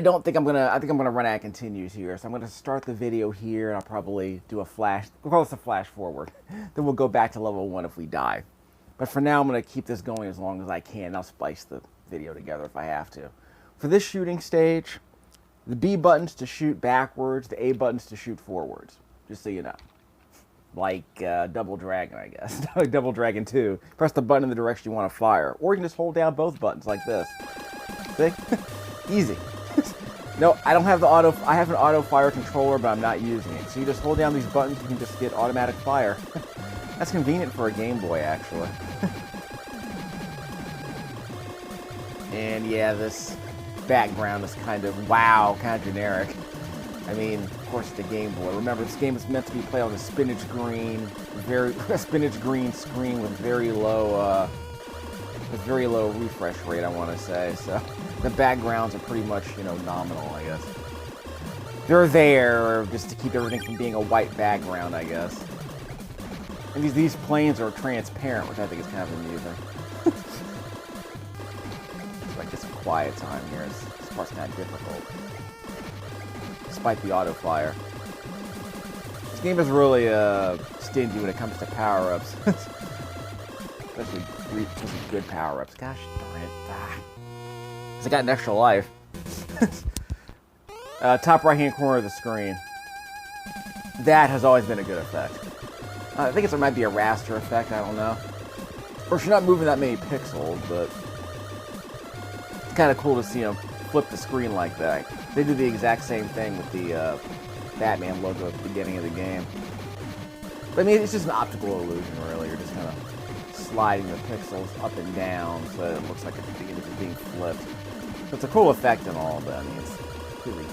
I don't think I'm gonna. I think I'm gonna run out of continues here, so I'm gonna start the video here, and I'll probably do a flash. We'll call this a flash forward. Then we'll go back to level 1 if we die. But for now, I'm gonna keep this going as long as I can. I'll splice the video together if I have to. For this shooting stage, the B button's to shoot backwards, the A button's to shoot forwards. Just so you know. Like Double Dragon, I guess. Like Double Dragon 2. Press the button in the direction you want to fire. Or you can just hold down both buttons like this. See? Easy. No, I don't have the auto... I have an auto fire controller, but I'm not using it. So you just hold down these buttons, you can just get automatic fire. That's convenient for a Game Boy, actually. And yeah, this background is kind of, kind of generic. I mean, of course, it's a Game Boy. Remember, this game is meant to be played on a spinach green screen with very low refresh rate, I want to say. So the backgrounds are pretty much, nominal, I guess. They're there just to keep everything from being a white background, I guess. And these planes are transparent, which I think is kind of amusing. So I get some quiet time here. This part's kind of difficult. Despite the auto fire. This game is really stingy when it comes to power-ups. Especially good power-ups. Gosh darn it. Because I got an extra life. Top right-hand corner of the screen. That has always been a good effect. I think it might be a raster effect, I don't know. Or you're not moving that many pixels, but it's kind of cool to see them flip the screen like that. They do the exact same thing with the Batman logo at the beginning of the game. But I mean, it's just an optical illusion, really. You're just kind of sliding the pixels up and down so it looks like it's being flipped. So it's a cool effect and all, but I mean, it's really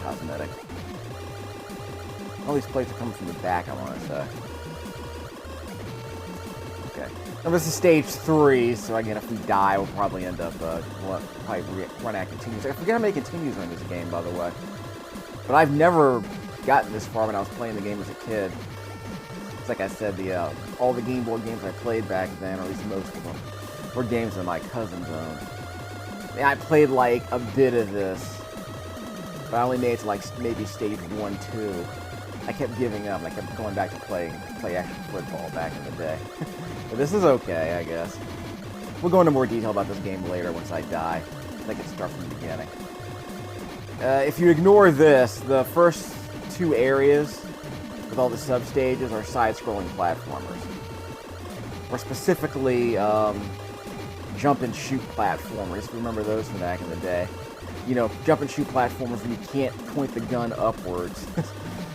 cosmetic. All these plates are coming from the back, I want to say. Okay. Now this is stage 3, so again, if we die, we'll probably end up, probably run out of continues. I forget how many continues are in this game, by the way. But I've never gotten this far when I was playing the game as a kid. It's like I said, all the Game Boy games I played back then, or at least most of them, were games that my cousins owned. And I played like a bit of this, but I only made it to like maybe stage 1, 2. I kept giving up, and I kept going back to play action football back in the day. But this is okay, I guess. We'll go into more detail about this game later once I die. I think it's start from the beginning. If you ignore this, the first 2 areas with all the sub-stages are side-scrolling platformers. Or specifically, jump-and-shoot platformers. Remember those from back in the day. Jump-and-shoot platformers where you can't point the gun upwards.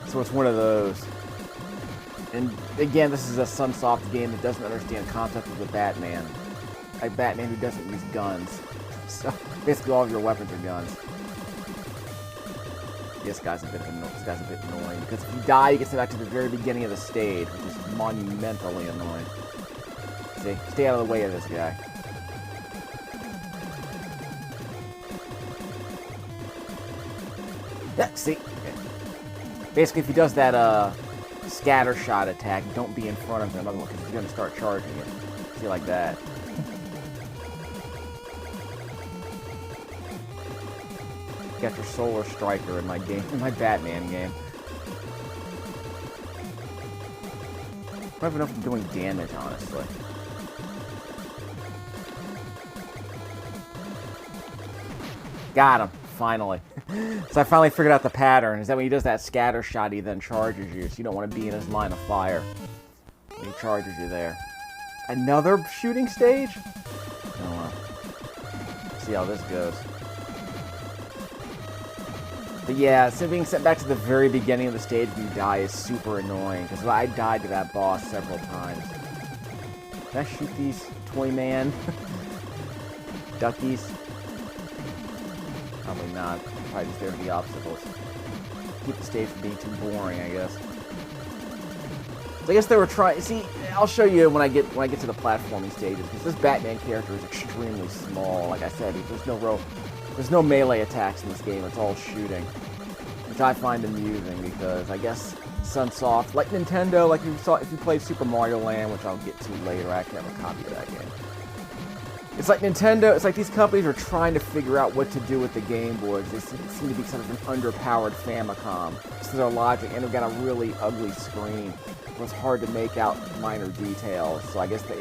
So it's one of those. And again, this is a Sunsoft game that doesn't understand the concept of the Batman. A Batman who doesn't use guns. So basically all of your weapons are guns. This guy's a bit annoying, because if you die, you get sent back to the very beginning of the stage, which is monumentally annoying. See, stay out of the way of this guy. Yeah, see? Basically, if he does that scatter shot attack, don't be in front of him, because he's going to start charging you. See, like that. Got your Solar Striker in my Batman game. I don't even know if I'm doing damage, honestly. Got him, finally. So I finally figured out the pattern, is that when he does that scatter shot, he then charges you, so you don't want to be in his line of fire. And he charges you there. Another shooting stage? Oh well. See how this goes. But yeah, so being sent back to the very beginning of the stage when you die is super annoying, because I died to that boss several times. Can I shoot these toy man duckies? Probably not. Probably just there for the obstacles. Keep the stage from being too boring, I guess. So I guess they were trying. See, I'll show you when I get to the platforming stages, because this Batman character is extremely small. Like I said, there's no melee attacks in this game. It's all shooting, which I find amusing, because I guess Sunsoft, like Nintendo, like if you played Super Mario Land, which I'll get to later. I actually have a copy of that game. It's like Nintendo, it's like these companies are trying to figure out what to do with the Game Boys. They seem to be sort of an underpowered Famicom. So their logic, and they've got a really ugly screen. It was hard to make out minor details. So I guess the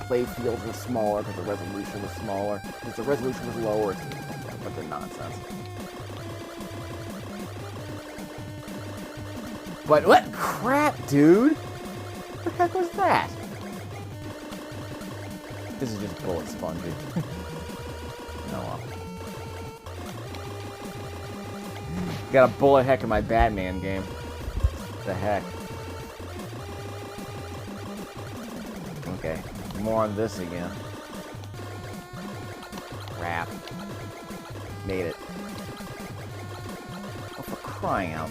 play fields were smaller because the resolution was smaller. Because the resolution was lower, it's a bunch of nonsense. But what crap, dude? What the heck was that? This is just bullet spongy. No. Got a bullet heck in my Batman game. What the heck? Okay, more on this again. Crap. Made it. Oh, for crying out.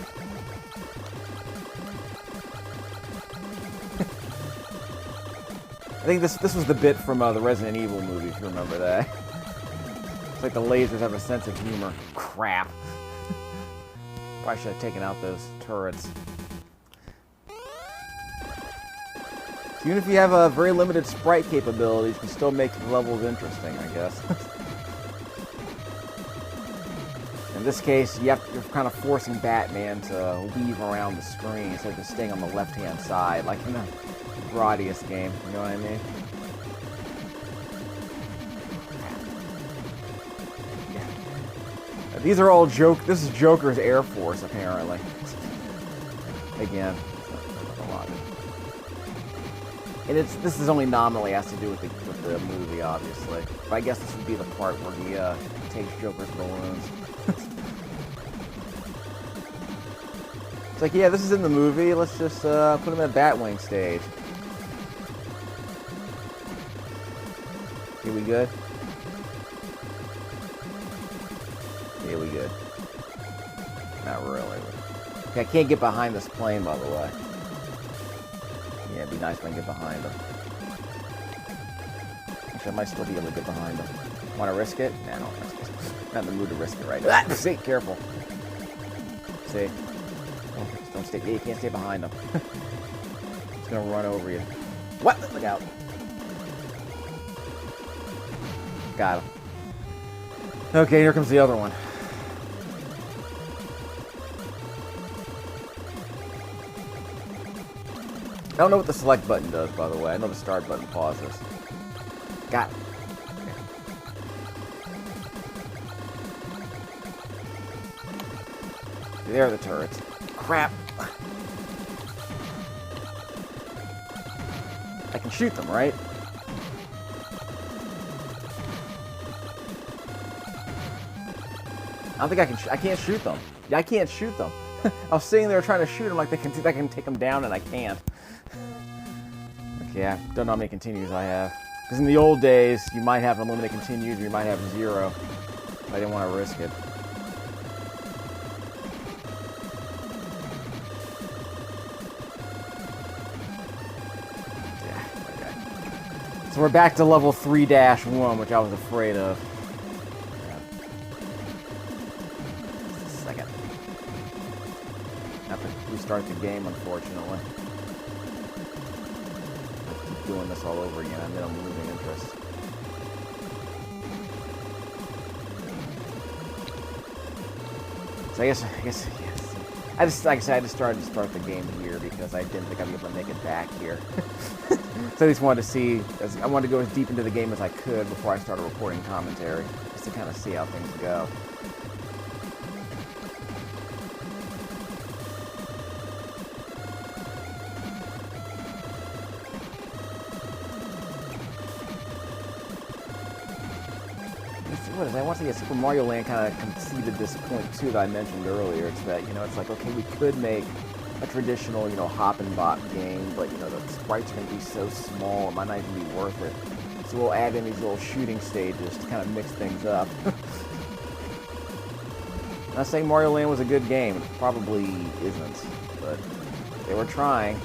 I think this was the bit from the Resident Evil movie, if you remember that. It's like the lasers have a sense of humor. Crap. Probably should have taken out those turrets. Even if you have a very limited sprite capabilities, you can still make the levels interesting, I guess. In this case, you're kind of forcing Batman to weave around the screen instead of just staying on the left-hand side, like in the Gradius game, you know what I mean? Yeah. These are all this is Joker's Air Force, apparently. Again, a lot. And this is only nominally has to do with the movie, obviously. But I guess this would be the part where he takes Joker's balloons. It's like, yeah, this is in the movie. Let's just put him in a Batwing stage. Here we good? Here we good. Not really. Okay, I can't get behind this plane, by the way. Yeah, it'd be nice if I can get behind him. Actually, I might still be able to get behind him. Want to risk it? Nah, I don't risk it. Not in the mood to risk it right now. Ah, see, careful. See? Don't stay. Yeah, you can't stay behind him. It's gonna run over you. What? Look out. Got him. Okay, here comes the other one. I don't know what the select button does, by the way. I know the start button pauses. Got it. Okay. There are the turrets. Crap. I can shoot them, right? I don't think I can't shoot them. Yeah, I can't shoot them. I was sitting there trying to shoot them like I can take them down, and I can't. Okay, I don't know how many continues I have. Because in the old days, you might have unlimited continues, or you might have 0. I didn't want to risk it. Yeah, okay. So we're back to level 3-1, which I was afraid of. Restart the game, unfortunately. I keep doing this all over again, and then I'm losing interest. So I guess, yes. Like I said, I just started to start the game here because I didn't think I'd be able to make it back here. So I just wanted to see, I wanted to go as deep into the game as I could before I started recording commentary, just to kind of see how things go. What is it? I want to say Super Mario Land kind of conceded this point too that I mentioned earlier. It's that, it's like, okay, we could make a traditional, hop and bop game, but, the sprites are going to be so small, it might not even be worth it. So we'll add in these little shooting stages to kind of mix things up. I'm not saying Mario Land was a good game. It probably isn't, but they were trying.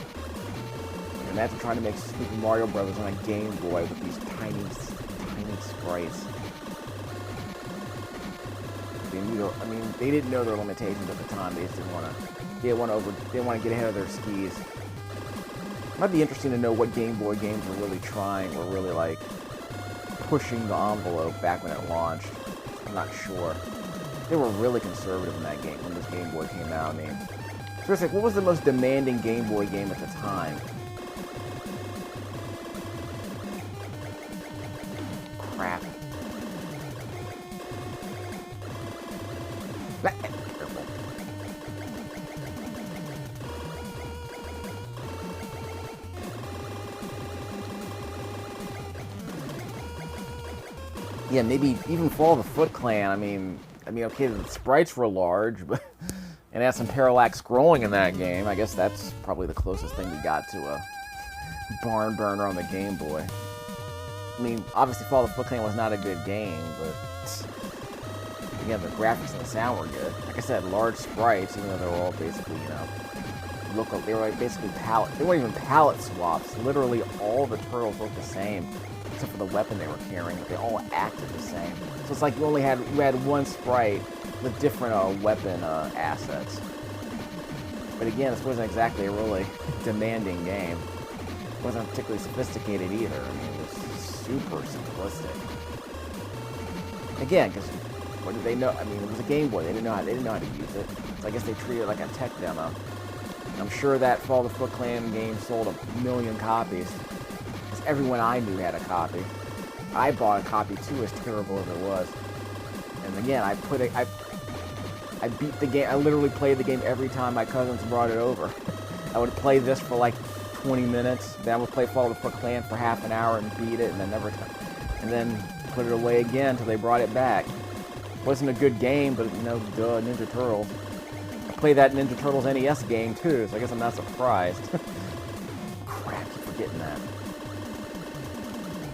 Imagine trying to make Super Mario Brothers on a Game Boy with these tiny sprites. They didn't know their limitations at the time. They just didn't want to get ahead of their skis. It might be interesting to know what Game Boy games were really trying, or really pushing the envelope back when it launched. I'm not sure. They were really conservative in that game when this Game Boy came out. I mean, seriously, what was the most demanding Game Boy game at the time? Crap. Careful. Yeah, maybe even Fall of the Foot Clan. I mean, okay, the sprites were large, but and had some parallax scrolling in that game. I guess that's probably the closest thing we got to a barn burner on the Game Boy. I mean, obviously, Fall of the Foot Clan was not a good game, but again, the graphics and the sound were good. Like I said, large sprites, even though they were all basically, they were like basically they weren't even palette swaps. Literally, all the turtles looked the same, except for the weapon they were carrying. They all acted the same. So it's like you had one sprite with different weapon assets. But again, this wasn't exactly a really demanding game. It wasn't particularly sophisticated either. I mean, it was super simplistic. Again, because what did they know? I mean, it was a Game Boy. They didn't know how to use it. So I guess they treated it like a tech demo. I'm sure that Fall of the Foot Clan game sold 1 million copies. Because everyone I knew had a copy. I bought a copy too, as terrible as it was. And again, I beat the game. I literally played the game every time my cousins brought it over. I would play this for like 20 minutes. Then I would play Fall of the Foot Clan for half an hour and beat it, and then put it away again until they brought it back. Wasn't a good game, but duh, Ninja Turtles. I played that Ninja Turtles NES game too, so I guess I'm not surprised. Crap, I keep forgetting that.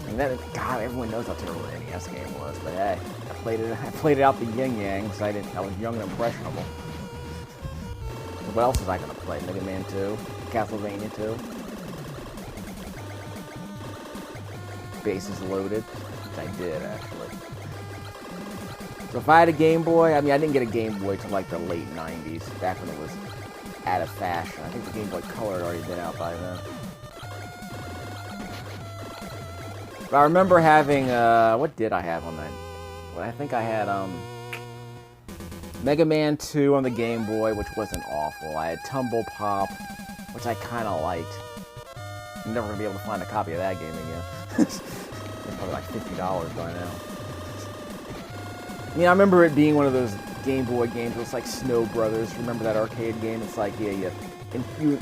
I mean, God, everyone knows how terrible the NES game was, but hey, I played it out the yin-yang, because I was young and impressionable. What else was I going to play? Mega Man 2? Castlevania 2? Bases Loaded? Which I did, actually. So if I had a Game Boy, I mean, I didn't get a Game Boy till like the late 90s, back when it was out of fashion. I think the Game Boy Color had already been out by then. But I remember having, what did I have on that? Well, I think I had, Mega Man 2 on the Game Boy, which wasn't awful. I had Tumble Pop, which I kind of liked. I'm never going to be able to find a copy of that game again. It's probably like $50 by now. I mean, I remember it being one of those Game Boy games. It was like Snow Brothers. Remember that arcade game? It's like, yeah, you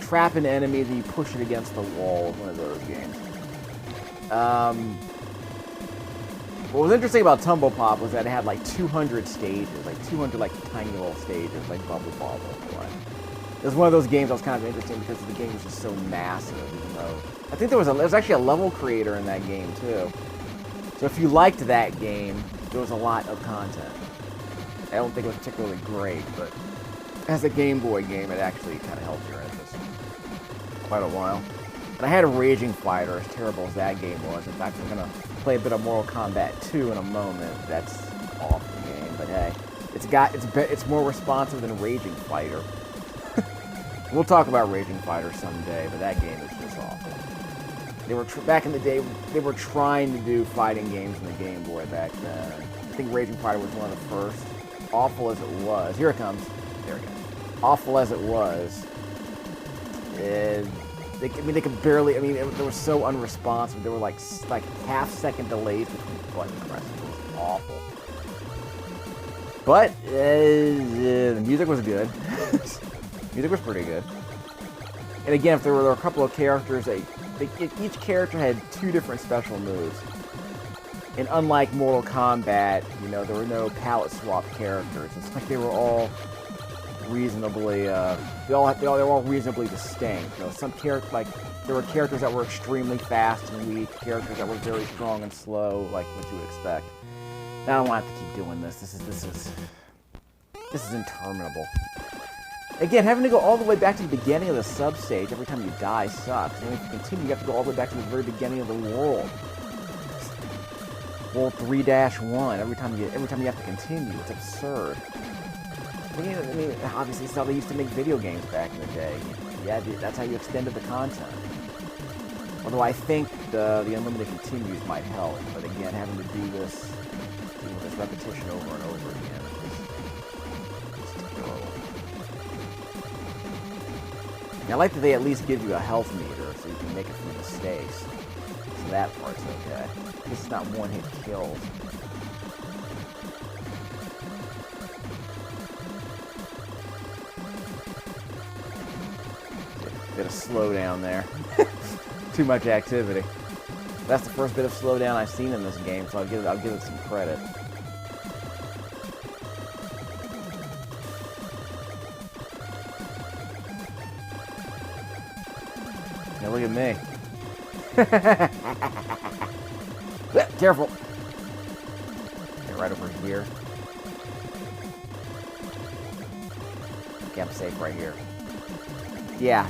trap an enemy, then you push it against the wall. One of those games. What was interesting about Tumble Pop was that it had like 200 stages, like 200 like tiny little stages, like Bubble Bobble. It was one of those games that was kind of interesting because the game was just so massive. Even though I think there was actually a level creator in that game too. So if you liked that game, there was a lot of content. I don't think it was particularly great, but as a Game Boy game, it actually kind of held your interest quite a while. And I had a Raging Fighter, as terrible as that game was. In fact, we're gonna play a bit of Mortal Kombat 2 in a moment. That's an awful game, but hey, it's more responsive than Raging Fighter. We'll talk about Raging Fighter someday, but that game is just awful. They were back in the day. They were trying to do fighting games in the Game Boy back then. I think Raging Fighter was one of the first. Awful as it was, here it comes. There we go. Awful as it was, they could barely. I mean, they were so unresponsive. There were like half-second delays between button presses. It was awful. But the music was good. Music was pretty good. And again, if there were a couple of characters, each character had 2 different special moves. And unlike Mortal Kombat, there were no palette swap characters. It's like they were all reasonably, they were all reasonably distinct. Some characters, like there were characters that were extremely fast and weak, characters that were very strong and slow, like what you would expect. And I don't want to have to keep doing this. This is interminable. Again, having to go all the way back to the beginning of the sub-stage every time you die sucks. And if you continue, you have to go all the way back to the very beginning of the world. World 3-1. Every time you have to continue, it's absurd. I mean, obviously, it's how they used to make video games back in the day. Yeah, that's how you extended the content. Although I think the unlimited continues might help, but again, having to do this repetition over and over again is terrible. And I like that they at least give you a health meter so you can make a few mistakes. So that part's okay. It's not one-hit kills. Bit of slowdown there. Too much activity. That's the first bit of slowdown I've seen in this game, so I'll give it some credit. Now look at me. Careful. Get right over here. Okay, I'm safe right here. Yeah.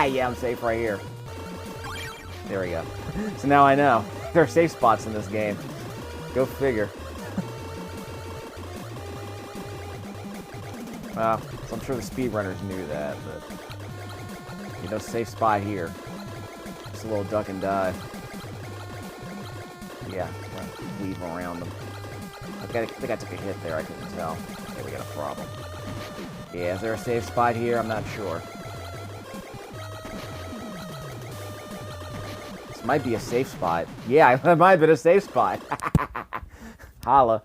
Yeah, I'm safe right here. There we go. So now I know. There are safe spots in this game. Go figure. Well, so I'm sure the speedrunners knew that, but... You know, safe spot here. Just a little duck and dive. Yeah, weave around them. I think I took a hit there, I couldn't tell. Okay, we got a problem. Yeah, is there a safe spot here? I'm not sure. This might be a safe spot. Yeah, that might have been a safe spot. Holla.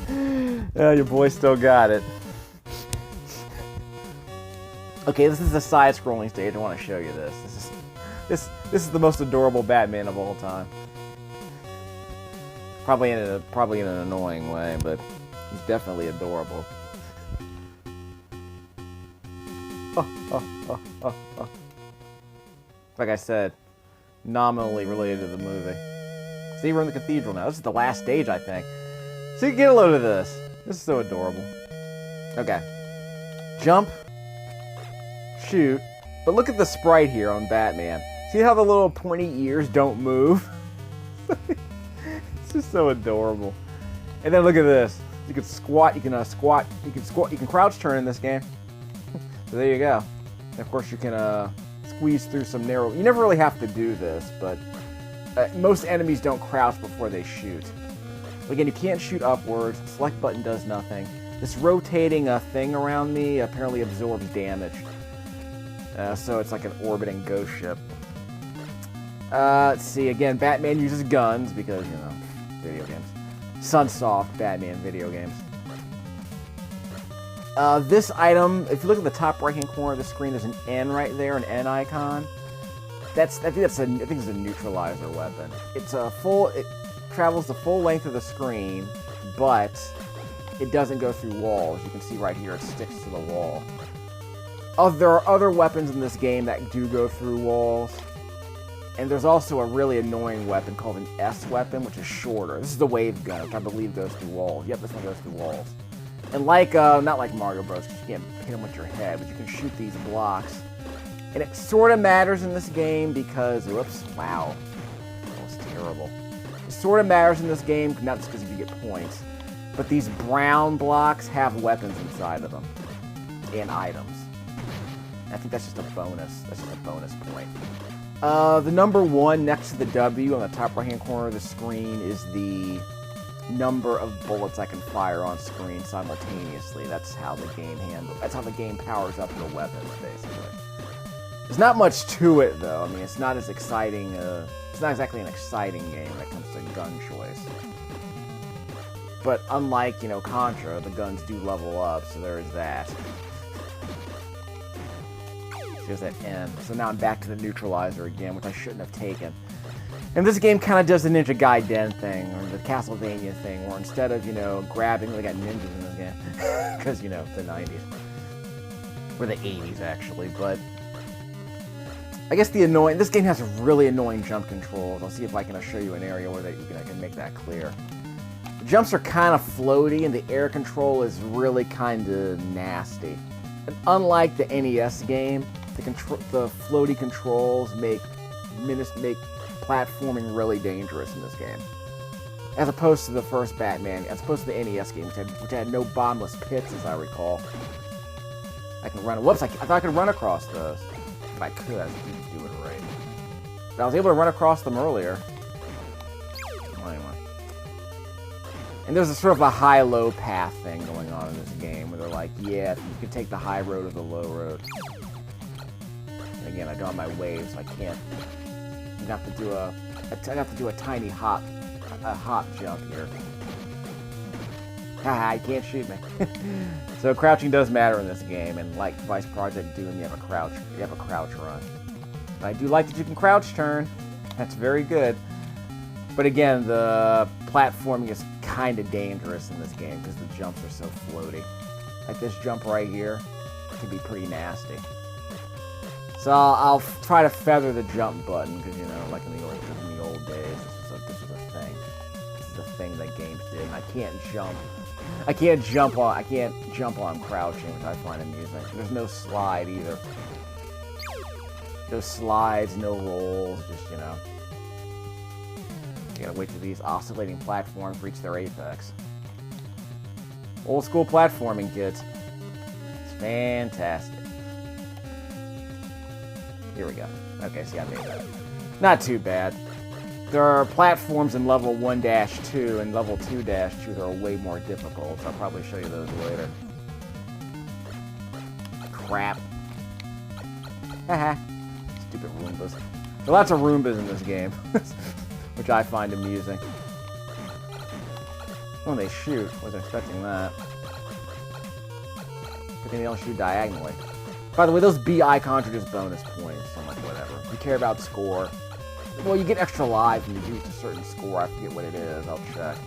Yeah, your boy still got it. Okay, this is a side-scrolling stage. I want to show you this. This is the most adorable Batman of all time. Probably in an annoying way, but he's definitely adorable. Like I said, nominally related to the movie. See, we're in the Cathedral now. This is the last stage, I think. See, get a load of this. This is so adorable. Okay. Jump. Shoot. But look at the sprite here on Batman. See how the little pointy ears don't move? It's just so adorable. And then look at this. You can squat, you can squat, you can crouch turn in this game. So there you go. And of course you can squeeze through some narrow... You never really have to do this, but most enemies don't crouch before they shoot. Again, you can't shoot upwards. The select button does nothing. This rotating thing around me apparently absorbs damage. So it's like an orbiting ghost ship. Let's see, again, Batman uses guns because, you know, video games. Sunsoft Batman video games. This item, if you look at the top right-hand corner of the screen, there's an N right there, an N icon. I think it's a neutralizer weapon. It travels the full length of the screen, but it doesn't go through walls. You can see right here, it sticks to the wall. There are other weapons in this game that do go through walls. And there's also a really annoying weapon called an S weapon, which is shorter. This is the wave gun, which I believe goes through walls. Yep, this one goes through walls. And like, not like Mario Bros, because you can't hit them with your head, but you can shoot these blocks. And it sort of matters in this game because, whoops, wow. That was terrible. It sort of matters in this game, not just because you get points, but these brown blocks have weapons inside of them. And items. I think that's just a bonus. That's just a bonus point. The number 1 next to the W on the top right-hand corner of the screen is the number of bullets I can fire on screen simultaneously. That's how the game That's how the game powers up your weapons, basically. There's not much to it, though. I mean, it's not as exciting. It's not exactly an exciting game when it comes to gun choice. But unlike, you know, Contra, the guns do level up, so there is that. There's that N. So now I'm back to the neutralizer again, which I shouldn't have taken. And this game kind of does the Ninja Gaiden thing, or the Castlevania thing, where instead of, you know, grabbing, they got ninjas in this game. Because, you know, the 90s. Or the 80s, actually, but... I guess this game has really annoying jump controls. I'll see if I can show you an area where I can make that clear. The jumps are kind of floaty, and the air control is really kind of nasty. And unlike the NES game, the floaty controls make platforming really dangerous in this game. As opposed to the first Batman, as opposed to the NES game, which had no bottomless pits, as I recall. I can run... Whoops, I thought I could run across those. If I could, I didn't do it right. But I was able to run across them earlier. Well, anyway. And there's a sort of a high-low path thing going on in this game, where they're like, yeah, you can take the high road or the low road. And again, I don't have my waves, so I can't. I have to do a tiny hop jump here. Haha, you can't shoot me. So crouching does matter in this game, and like Vice Project Doom, you have a crouch run. But I do like that you can crouch turn. That's very good. But again, the platforming is kind of dangerous in this game because the jumps are so floaty. Like this jump right here can be pretty nasty. So I'll try to feather the jump button because, you know, like in the old days, this was a thing. This is a thing that games did. And I can't jump on crouching, which I find amusing. There's no slide either. No slides, no rolls, just, you know. You gotta wait till these oscillating platforms reach their apex. Old school platforming, kids. It's fantastic. Here we go. Okay, see, I made that. Not too bad. There are platforms in level 1-2 and level 2-2 that are way more difficult, so I'll probably show you those later. Crap. Haha. Stupid Roombas. There are lots of Roombas in this game, which I find amusing. When they shoot, wasn't expecting that. But they don't shoot diagonally. By the way, those BI cartridges bonus points, so much whatever. If you care about score, well, you get extra lives when you reach a certain score. I forget what it is. I'll check.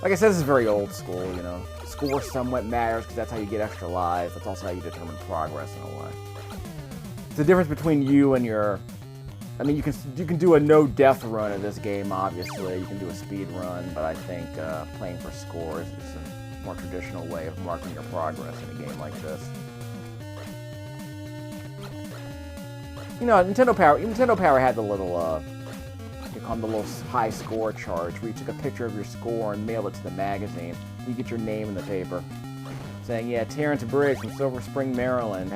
Like I said, this is very old school, you know. Score somewhat matters because that's how you get extra lives. That's also how you determine progress in a way. It's the difference between you and your... I mean, you can do a no-death run in this game, obviously. You can do a speed run, but I think playing for score is just a more traditional way of marking your progress in a game like this. You know, Nintendo Power had the little, you call them the little high score charge, where you took a picture of your score and mailed it to the magazine. You get your name in the paper, saying, yeah, Terrence Bridge from Silver Spring, Maryland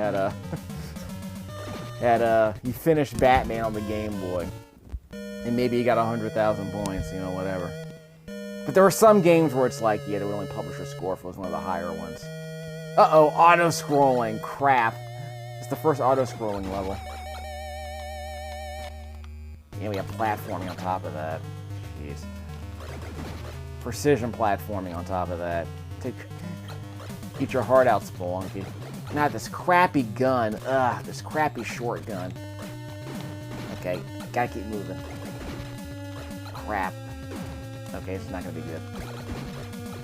he finished Batman on the Game Boy, and maybe he got 100,000 points, you know, whatever. But there are some games where it's like, yeah, they would only publish your score if it was one of the higher ones. Uh-oh, auto-scrolling, crap. It's the first auto-scrolling level. Yeah, we have platforming on top of that. Jeez. Precision platforming on top of that. Get your heart out, Spelunky. Not this crappy gun. Ugh, this crappy short gun. Okay, gotta keep moving. Crap. Okay, this is not gonna be good.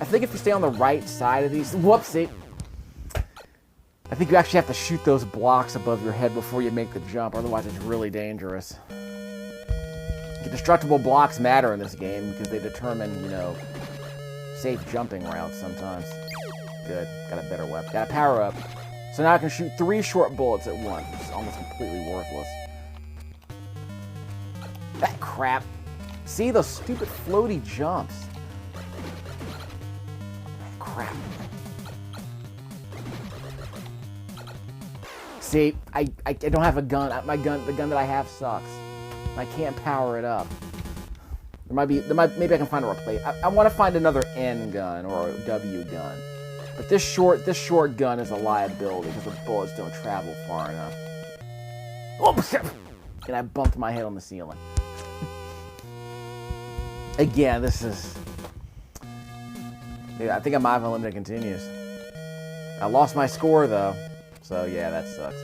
I think if you stay on the right side of these... Whoopsie! I think you actually have to shoot those blocks above your head before you make the jump, otherwise it's really dangerous. Destructible blocks matter in this game because they determine, you know, safe jumping routes sometimes. Good. Got a better weapon. Got a power up. So now I can shoot 3 short bullets at once, which is almost completely worthless. That crap. See those stupid floaty jumps. Crap. See, I don't have a gun. The gun that I have sucks. I can't power it up. Maybe I can find a replacement. I want to find another N gun or a W gun. But this short gun is a liability because the bullets don't travel far enough. Oops! And I bumped my head on the ceiling. Again, this is... Yeah, I think I might have unlimited continues. I lost my score though. So yeah, that sucks.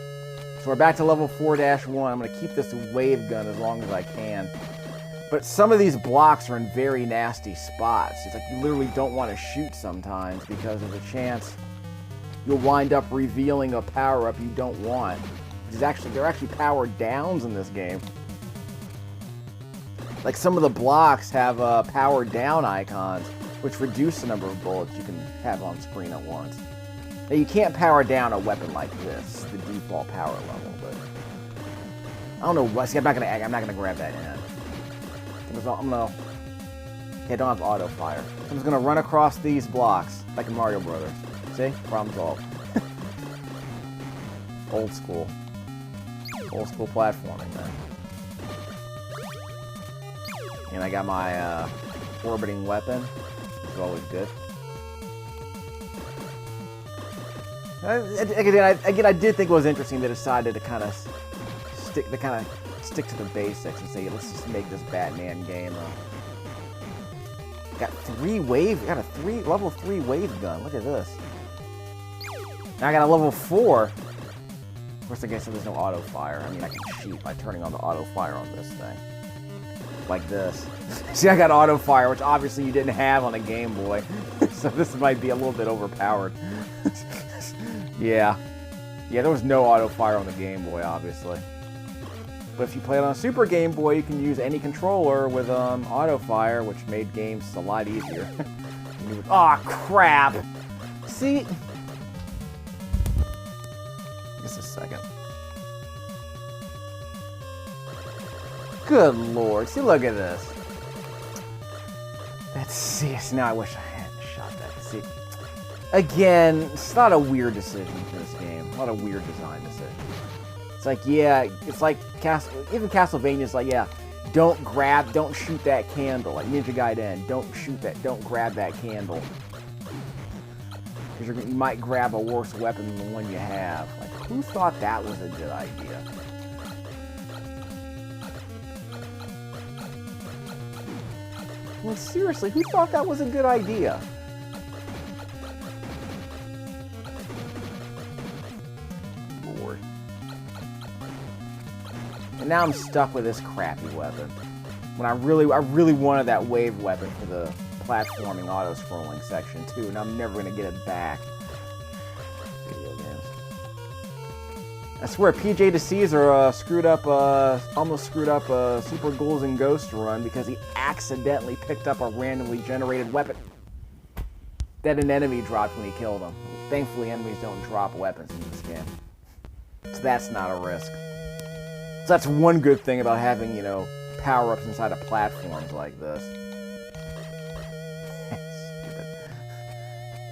So we're back to level 4-1. I'm going to keep this wave gun as long as I can. But some of these blocks are in very nasty spots. It's like you literally don't want to shoot sometimes because there's a chance you'll wind up revealing a power-up you don't want. There are actually power downs in this game. Like some of the blocks have power down icons, which reduce the number of bullets you can have on screen at once. Now, you can't power down a weapon like this, the default power level, but I don't know what. See, I'm not gonna grab that in. I don't have auto fire. I'm just gonna run across these blocks like in Mario Brothers. See, problem solved. Old school platforming, man. And I got my orbiting weapon, which is always good. Again, I did think it was interesting they decided to kind of stick to the basics and say, let's just make this Batman game. Got a level 3 wave gun. Look at this. Now I got a level 4. Of course, I guess there's no auto fire. I mean, I can cheat by turning on the auto fire on this thing. Like this. See, I got auto fire, which obviously you didn't have on a Game Boy. So this might be a little bit overpowered. Yeah, there was no auto fire on the Game Boy, obviously. But if you play it on a Super Game Boy, you can use any controller with auto fire, which made games a lot easier. Aw, crap! See? Just a second. Good lord. See, look at this. Let's see. Now I wish I hadn't shot that. See? Again, it's not a weird decision for this game. Not a weird design decision. It's like, yeah, it's like, even Castlevania's like, yeah, don't shoot that candle. Like Ninja Gaiden, don't grab that candle. Because you might grab a worse weapon than the one you have. Like, who thought that was a good idea? I mean, seriously, who thought that was a good idea? Lord. And now I'm stuck with this crappy weapon. When I really wanted that wave weapon for the platforming auto-scrolling section too, and I'm never gonna get it back. Video games. I swear, PJ DeCesar almost screwed up Super Ghouls and Ghost run because he accidentally picked up a randomly generated weapon that an enemy dropped when he killed him. Thankfully, enemies don't drop weapons in this game, so that's not a risk. So that's one good thing about having, you know, power-ups inside of platforms like this. Stupid.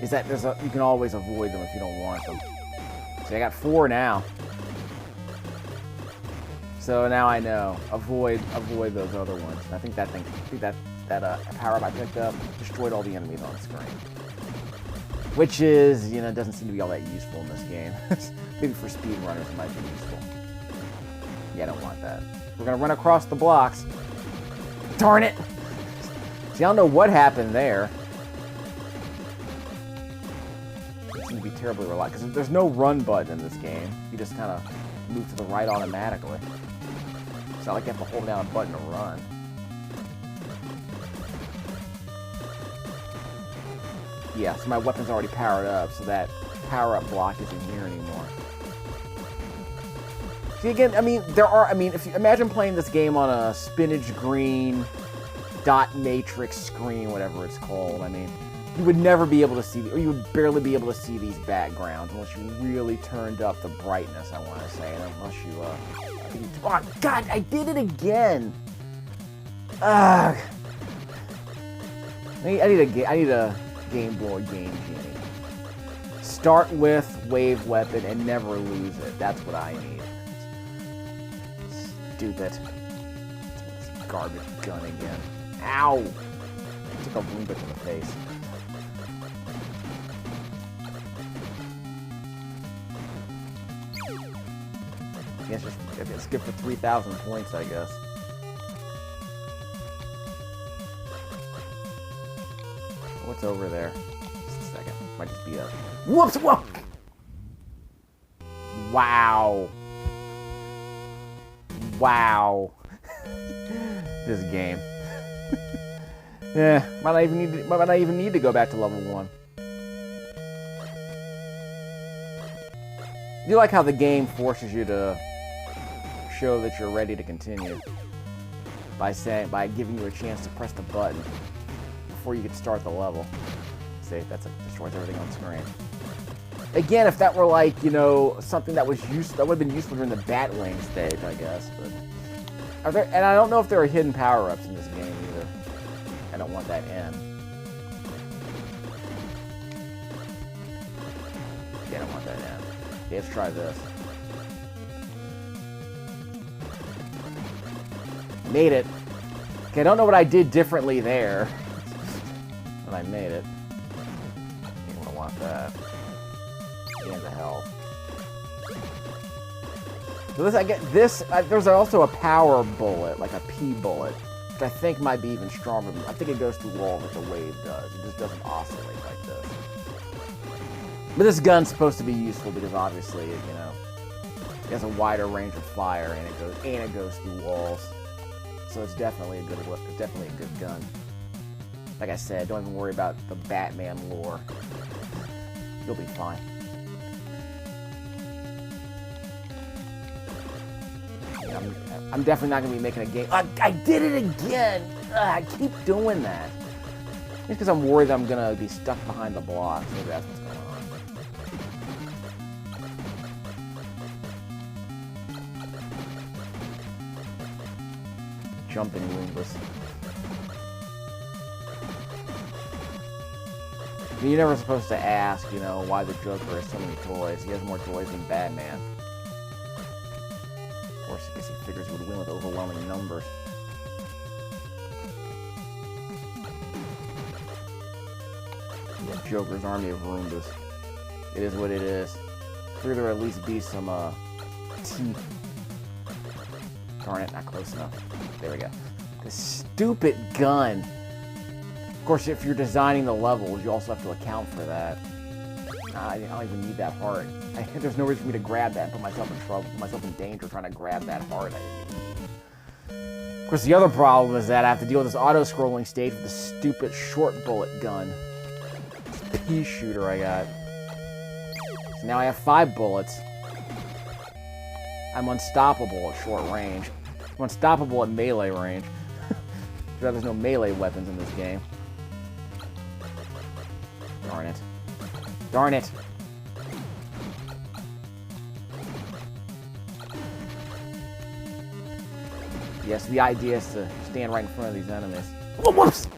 Is that you can always avoid them if you don't want them. See, I got 4 now. So now I know. Avoid those other ones. I think that power-up I picked up destroyed all the enemies on the screen. Which is, you know, doesn't seem to be all that useful in this game. Maybe for speedrunners it might be useful. Yeah, I don't want that. We're gonna run across the blocks. Darn it! See, I don't know what happened there. It seems to be terribly reliant, because there's no run button in this game. You just kind of move to the right automatically. It's not like you have to hold down a button to run. Yeah, so my weapon's already powered up, so that power-up block isn't here anymore. See, again, if you imagine playing this game on a spinach green dot matrix screen, whatever it's called, I mean, you would never be able to see, or you would barely be able to see these backgrounds unless you really turned up the brightness, I want to say, and unless you, oh, God, I did it again! Ugh! I need a Game Boy Game Genie. Start with wave weapon and never lose it. That's what I need. Stupid. This garbage gun again. Ow! I took a Roomba to the face. I guess it's good for 3,000 points, I guess. What's over there? Just a second. Might just be a... Whoops! Whoa! Wow. Wow. This game. Yeah, might not even need to go back to level 1. I do like how the game forces you to show that you're ready to continue by giving you a chance to press the button before you could start the level. See, that's destroys everything on screen. Again, if that were like, you know, something that would have been useful during the Batwing stage, I guess. But and I don't know if there are hidden power-ups in this game either. I don't want that in. Yeah, I don't want that in. Okay, let's try this. Made it. Okay, I don't know what I did differently there when I made it. You don't want that. And the health. So this, I get this. There's also a power bullet, like a P bullet, which I think might be even stronger. I think it goes through walls like the wave does. It just doesn't oscillate like this. But this gun's supposed to be useful because obviously, you know, it has a wider range of fire and it goes through walls. So it's definitely a good gun. Like I said, don't even worry about the Batman lore. You'll be fine. I'm definitely not going to be making a game. I did it again! I keep doing that. Just because I'm worried that I'm going to be stuck behind the blocks. Maybe that's what's going on. Jumping Roombas. You're never supposed to ask, you know, why the Joker has so many toys. He has more toys than Batman. Of course, I guess he figures he would win with overwhelming numbers. Yeah, Joker's army of Roombas. It is what it is. I figure there would at least be some, teeth. Darn it, not close enough. There we go. This stupid gun. Of course, if you're designing the levels, you also have to account for that. I don't even need that heart. There's no reason for me to grab that and put myself in trouble, put myself in danger trying to grab that heart. Of course, the other problem is that I have to deal with this auto-scrolling stage with this stupid short bullet gun. This pea shooter I got. So now I have 5 bullets. I'm unstoppable at short range. I'm unstoppable at melee range. There's no melee weapons in this game. Darn it. Darn it! Yes, the idea is to stand right in front of these enemies. Oh, whoops!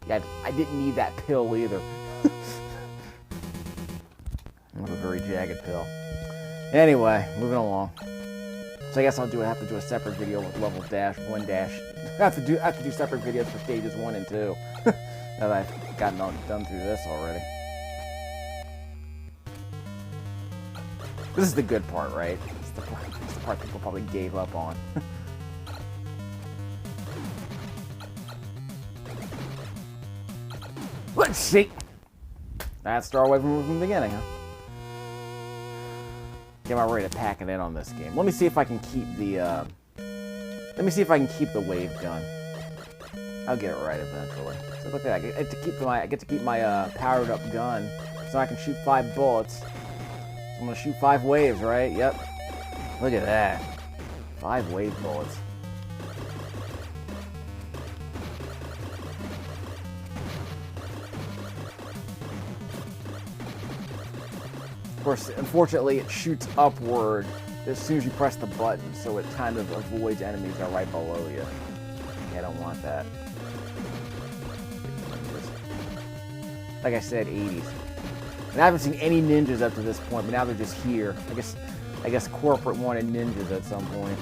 Yeah, I didn't need that pill either. It was a very jagged pill. Anyway, moving along. So I guess have to do a separate video with level dash, 1 dash. I have to do separate videos for stages 1 and 2. Now that I've gotten done through this already. This is the good part, right? This is the part people probably gave up on. Let's see. That's start away from the beginning, huh? Get my ready to pack it in on this game. Let me see if I can keep the wave gun. I'll get it right eventually. So look at that. I get to keep my powered up gun, so I can shoot 5 bullets. So I'm gonna shoot 5 waves, right? Yep. Look at that. 5 wave bullets. Of course, unfortunately, it shoots upward as soon as you press the button, so it kind of avoids enemies that are right below you. Yeah, I don't want that. Like I said, 80s. And I haven't seen any ninjas up to this point, but now they're just here. I guess corporate wanted ninjas at some point.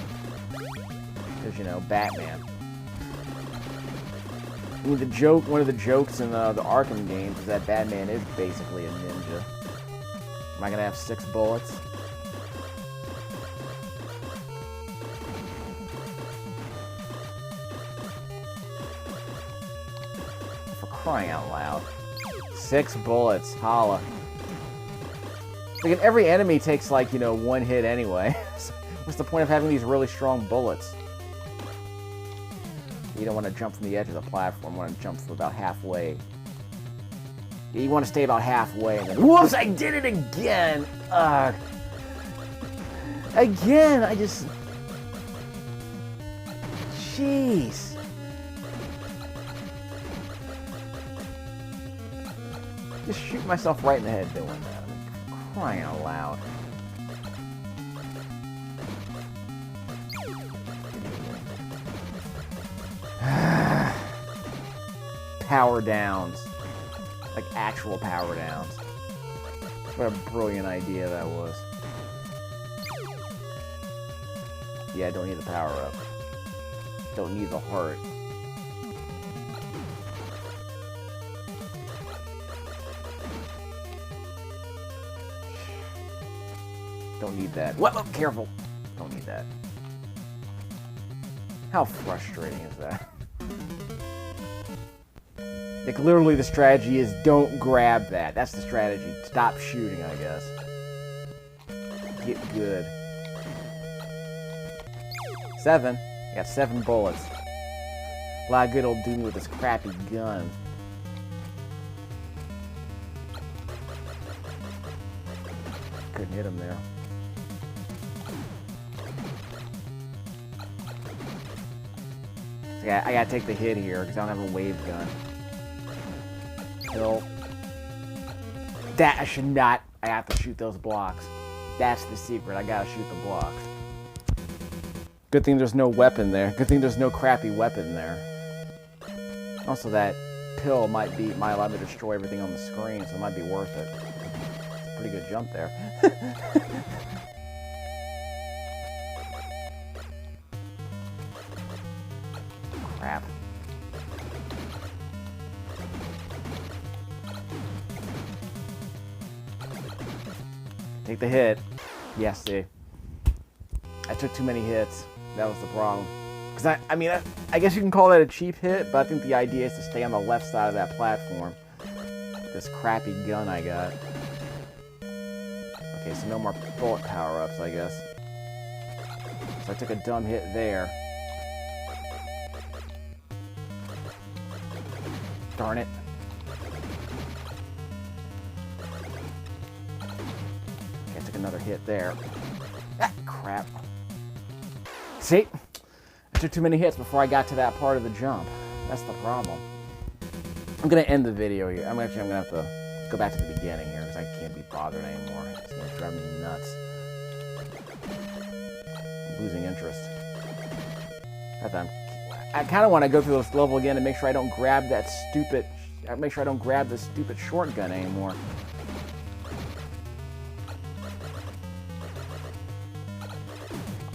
Because, you know, Batman. I mean, one of the jokes in the Arkham games is that Batman is basically a ninja. Am I gonna have 6 bullets? For crying out loud. 6 bullets, holla. Like, every enemy takes, like, you know, 1 hit anyway. What's the point of having these really strong bullets? You don't want to jump from the edge of the platform. You want to jump from about halfway. You want to stay about halfway and then... Whoops! I did it again! Ugh. Again! I just... Jeez. Just shoot myself right in the head doing that. I'm crying out loud. Power downs. Like actual power downs. What a brilliant idea that was. Yeah, I don't need the power up. Don't need the heart. Don't need that. What? Oh, careful. Don't need that. How frustrating is that? Like, literally the strategy is don't grab that. That's the strategy. Stop shooting, I guess. Get good. 7. I got 7 bullets. A lot of good old do me with this crappy gun. Couldn't hit him there. So I gotta take the hit here because I don't have a wave gun. Kill. That I should not. I have to shoot those blocks. That's the secret. I gotta shoot the blocks. Good thing there's no weapon there. Good thing there's no crappy weapon there. Also, that pill might allow me to destroy everything on the screen, so it might be worth it. It's a pretty good jump there. Crap. Take the hit. Yes, see. I took too many hits. That was the problem. Because I mean, I guess you can call that a cheap hit, but I think the idea is to stay on the left side of that platform. This crappy gun I got. Okay, so no more bullet power-ups, I guess. So I took a dumb hit there. Darn it. Okay, I took another hit there. Ah, crap. See? I took too many hits before I got to that part of the jump. That's the problem. I'm going to end the video here. I'm going to have to go back to the beginning here because I can't be bothered anymore. It's going to drive me nuts. I'm losing interest. I kind of want to go through this level again and make sure I don't grab that stupid... Make sure I don't grab this stupid shotgun anymore.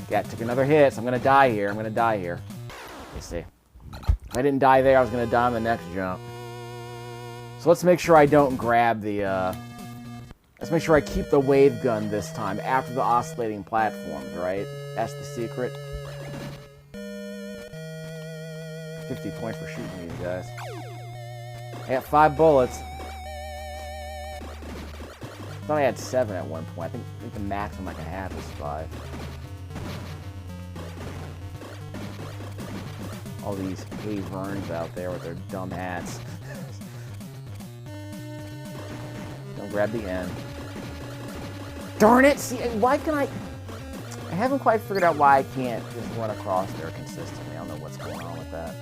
Yeah, took another hit, so I'm gonna die here. You see. If I didn't die there, I was gonna die on the next jump. So let's make sure I don't grab the, let's make sure I keep the wave gun this time after the oscillating platforms, right? That's the secret. 50 points for shooting these guys. I got 5 bullets. I thought I had 7 at one point. I think the maximum I can have is 5. All these Verns out there with their dumb hats. Don't grab the end. Darn it! See, why can I haven't quite figured out why I can't just run across there consistently. I don't know what's going on with that.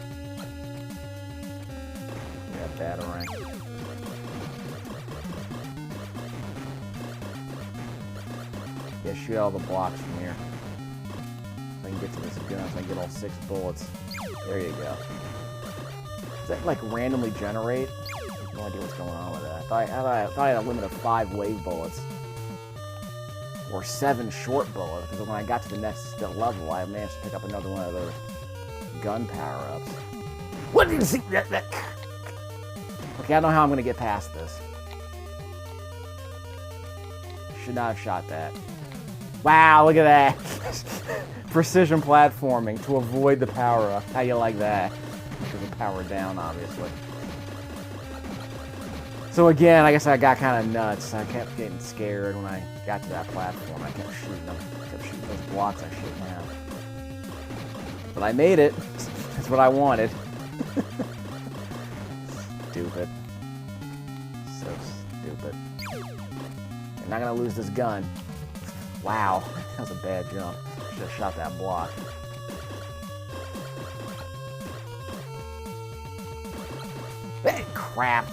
Yeah, Batwing. Yeah, shoot all the blocks from here. So I can get to this gun, so I can get all 6 bullets. There you go. Does that, like, randomly generate? I have no idea what's going on with that. I thought I had a limit of 5 wave bullets. Or 7 short bullets, because when I got to the next level, I managed to pick up another one of those gun power-ups. What did you see? Okay, I don't know how I'm going to get past this. Should not have shot that. Wow, look at that. Precision platforming to avoid the power-up. How you like that? Should have powered down, obviously. So again, I guess I got kind of nuts. I kept getting scared when I got to that platform. I kept shooting them. I kept shooting those blocks I shouldn't have. But I made it. That's what I wanted. Stupid. So stupid. I'm not going to lose this gun. Wow. That was a bad jump. Should have shot that block. Hey, crap.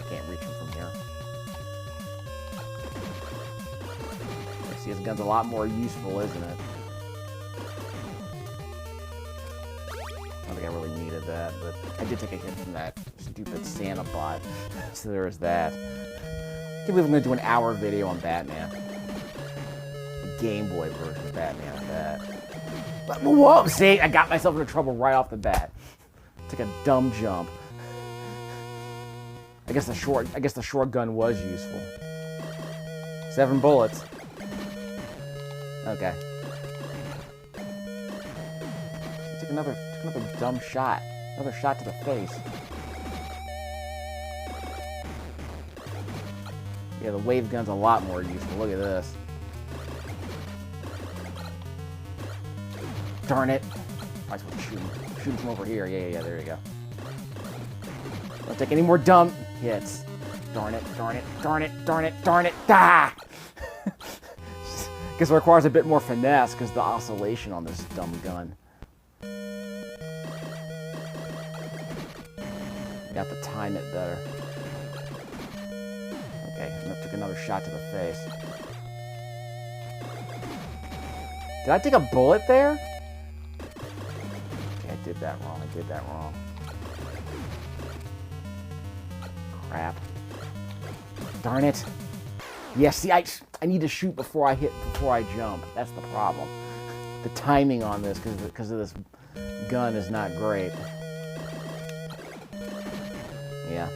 Can't reach him from here. See, his gun's a lot more useful, isn't it? I don't think I really needed that, but I did take a hit from that stupid Santa bot. So there is that. I can't believe I'm going to do an hour video on Batman. The Game Boy version of Batman at that. Whoa! See, I got myself into trouble right off the bat. Took a dumb jump. I guess the short gun was useful. 7 bullets. Okay. Took another dumb shot. Another shot to the face. Yeah, the wave gun's a lot more useful. Look at this. Darn it. Might as well shoot him. Shoot him from over here. Yeah, there you go. Don't take any more dumb hits. Darn it, darn it, darn it, darn it, darn it. Ah! Guess it requires a bit more finesse because the oscillation on this dumb gun. You have to time it better. Okay, I took another shot to the face. Did I take a bullet there? Okay, I did that wrong. Crap. Darn it. Yeah, see, I need to shoot before I jump. That's the problem. The timing on this, because of this gun, is not great. Yeah.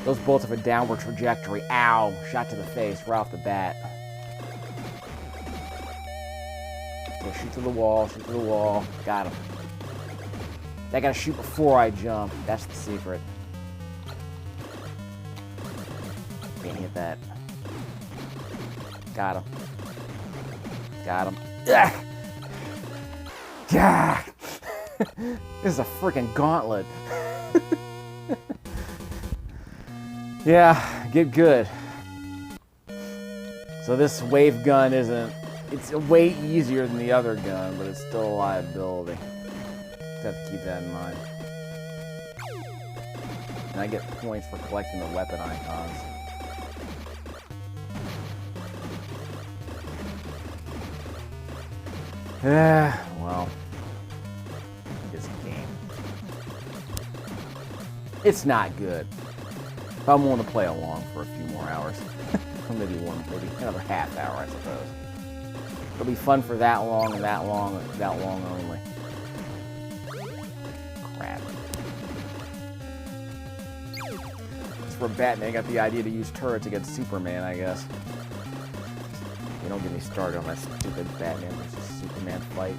Those bullets have a downward trajectory. Ow! Shot to the face right off the bat. Okay, shoot to the wall, Got him. I gotta shoot before I jump. That's the secret. Can't hit that. Got him. Ugh! Gah! This is a freaking gauntlet. Yeah, get good. So this wave gun it's way easier than the other gun, but it's still a liability. Just have to keep that in mind. And I get points for collecting the weapon icons. Well, this game. It's not good. But I'm willing to play along for a few more hours. Or maybe another half hour, I suppose. It'll be fun for that long and that long only. Crap. That's where Batman got the idea to use turrets against Superman, I guess. You don't get me started on that stupid Batman versus Superman fight.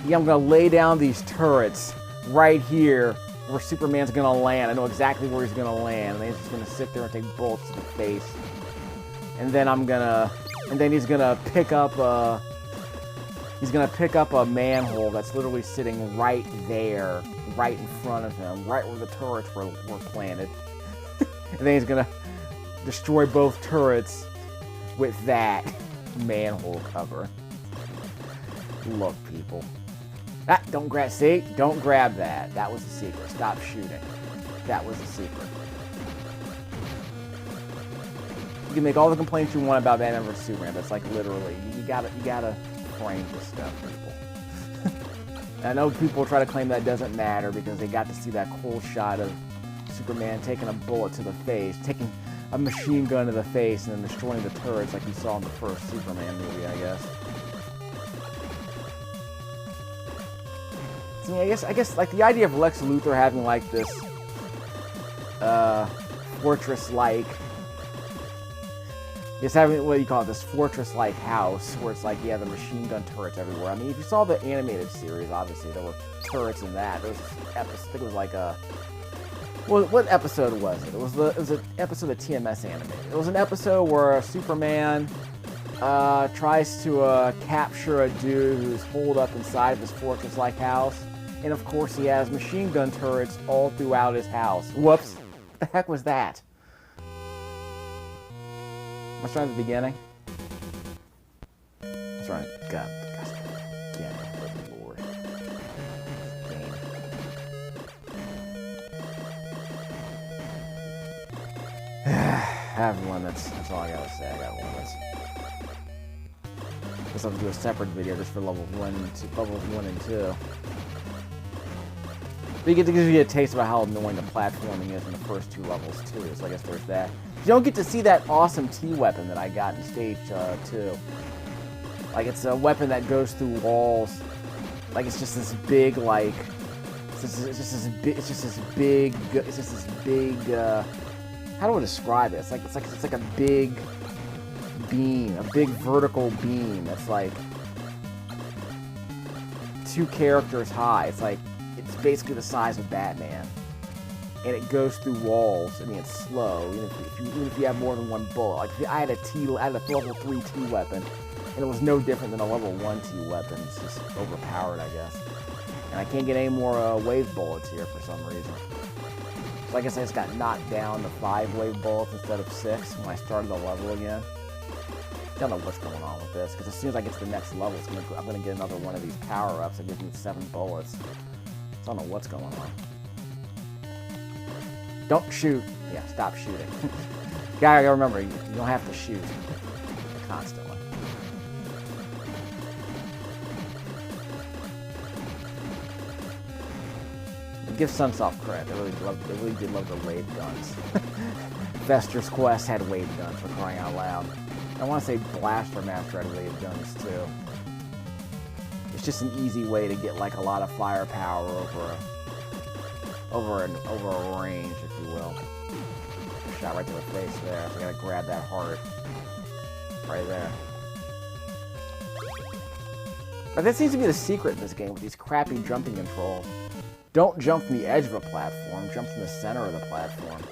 Yeah, I'm gonna lay down these turrets right here where Superman's gonna land. I know exactly where he's gonna land, and then he's just gonna sit there and take bullets to the face. And then he's gonna pick up a manhole that's literally sitting right there, right in front of him, right where the turrets were planted. And then he's gonna destroy both turrets with that manhole cover. Look, people. Don't grab that. That was the secret. Stop shooting. That was the secret. You can make all the complaints you want about Batman vs Superman, but it's like literally, you gotta frame this stuff, people. I know people try to claim that doesn't matter because they got to see that cool shot of Superman taking a bullet to the face, taking a machine gun to the face, and then destroying the turrets like you saw in the first Superman movie, I guess. So, I guess like the idea of Lex Luthor having like this fortress-like, just having what do you call it, this fortress-like house where it's like the machine gun turrets everywhere. I mean, if you saw the animated series, obviously there were turrets in that. There was this episode, I think it was like a. Well, what episode was it? It was an episode of TMS animated. It was an episode where Superman tries to capture a dude who's holed up inside of this fortress-like house. And of course he has machine gun turrets all throughout his house. Whoops. What the heck was that? Am I starting at the beginning? That's right. God. Yeah, good lord. Game. I have limits. That's all I gotta say. I got limits. Guess I'll have to do a separate video just for levels 1 and 2. But you get to give you a taste about how annoying the platforming is in the first 2 levels too. So I guess there's that. You don't get to see that awesome T-weapon that I got in stage 2. Like, it's a weapon that goes through walls. Like, it's just this big, like... It's just this big... how do I describe it? It's like a big beam. A big vertical beam. It's like... 2 characters high. It's like... It's basically the size of Batman. And it goes through walls. I mean, it's slow, even if you have more than one bullet. Like, I had a level 3 T weapon, and it was no different than a level 1 T weapon. It's just overpowered, I guess. And I can't get any more wave bullets here for some reason. So I guess I just got knocked down to 5 wave bullets instead of 6 when I started the level again. I don't know what's going on with this, because as soon as I get to the next level, I'm going to get another one of these power-ups that gives me 7 bullets. I don't know what's going on. Don't shoot. Yeah, stop shooting. Gotta remember, you don't have to shoot constantly. Give Sunsoft credit. They really did love the wave guns. Fester's Quest had wave guns, for crying out loud. I want to say Blaster Master had wave guns too. It's just an easy way to get like a lot of firepower over a range, if you will. Shot right to the face there. So I gotta grab that heart right there. But that seems to be the secret in this game with these crappy jumping controls. Don't jump from the edge of a platform. Jump from the center of the platform.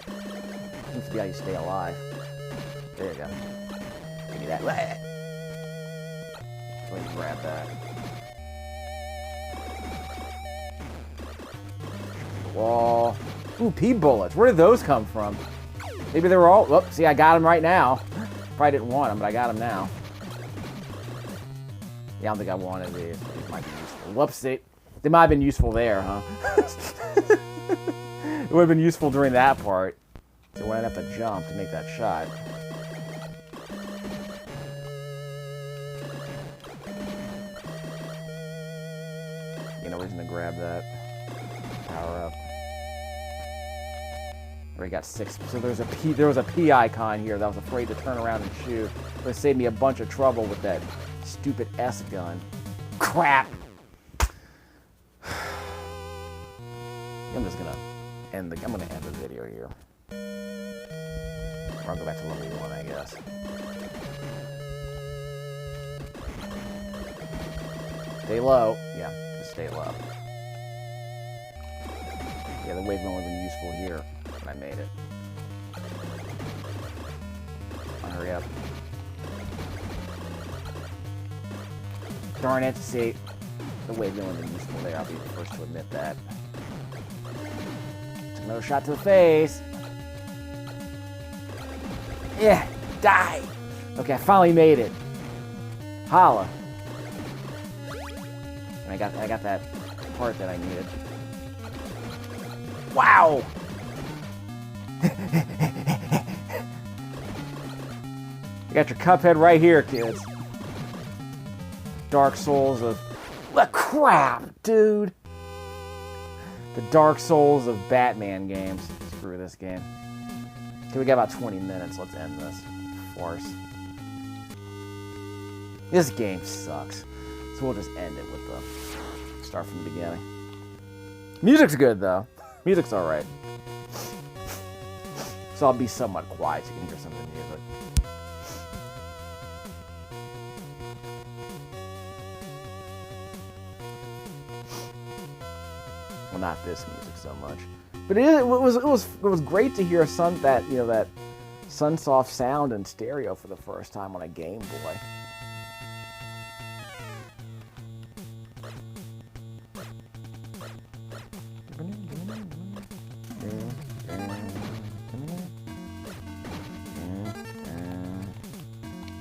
Seems to be how you stay alive. There you go. Give me that. Let me grab that. Wall. Ooh, pea bullets. Where did those come from? Maybe they were all... Whoops, see, I got them right now. Probably didn't want them, but I got them now. Yeah, I don't think I wanted these. These might be useful. Whoopsie. They might have been useful there, huh? It would have been useful during that part. So I wouldn't have to jump to make that shot. No reason to grab that. Power up. Already got 6. So there was a P icon here that I was afraid to turn around and shoot. It saved me a bunch of trouble with that stupid S gun. Crap! I'm just gonna end the video here. Or I'll go back to level 1, I guess. Stay low. Yeah, just stay low. Yeah, the wave gun would have been useful here when I made it. Hurry up. Darn it, see. The wave gun would have been useful there. I'll be the first to admit that. Took another shot to the face. Yeah, die. Okay, I finally made it. Holla. And I got that part that I needed. Wow. You got your Cuphead right here, kids. Dark Souls of... What crap, dude! The Dark Souls of Batman games. Screw this game. Okay, we got about 20 minutes. Let's end this farce. This game sucks. So we'll just end it with the... Start from the beginning. Music's good, though. Music's alright. So I'll be somewhat quiet so you can hear some of the music. Well, not this music so much, but it was great to hear that Sunsoft sound in stereo for the first time on a Game Boy.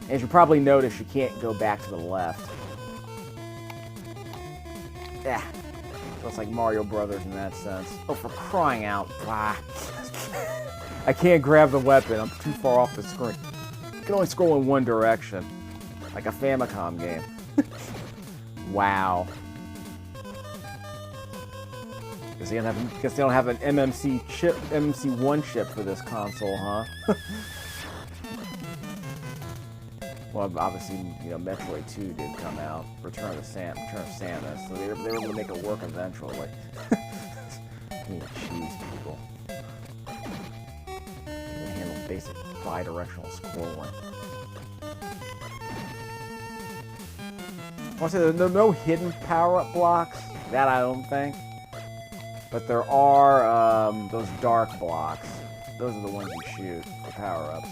As you probably noticed, you can't go back to the left. Yeah. So it's like Mario Brothers in that sense. Oh, for crying out. Blah. I can't grab the weapon. I'm too far off the screen. You can only scroll in one direction. Like a Famicom game. Wow. Guess they don't have an MMC1 chip for this console, huh? Well, obviously, you know, Metroid 2 did come out, Return of Samus, so they were able to make it work eventually. Cheese people. You can handle basic bi-directional scrolling. I want to say there are no hidden power-up blocks, that I don't think. But there are those dark blocks. Those are the ones you shoot for power-ups.